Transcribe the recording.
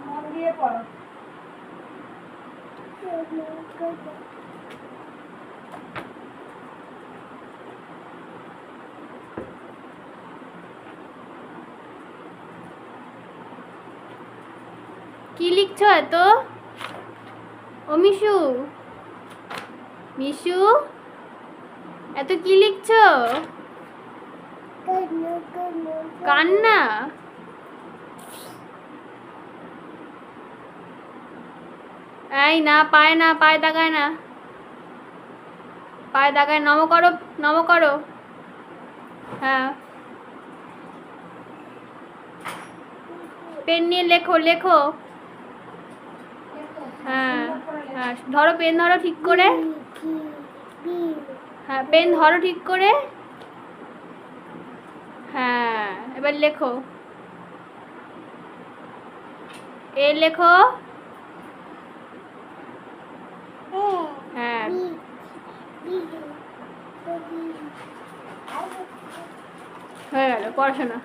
মন দিয়ে পড়ো। কি লিখছো এত? ও মিশু, মিশু এত কি লিখছো? কান্না? এই না, পায় না, পায়ে দাগায় না, পায়ে দাগায়। নম করো, নম করো। হ্যাঁ, পেন নিয়ে লেখো, লেখো। হ্যাঁ হ্যাঁ, ধরো পেন, ধরো ঠিক করে। হ্যাঁ, পেন ধরো ঠিক করে। হ্যাঁ, এবার লেখো। এ লেখো। হ্যাঁ, হয়ে গেল পড়াশোনা।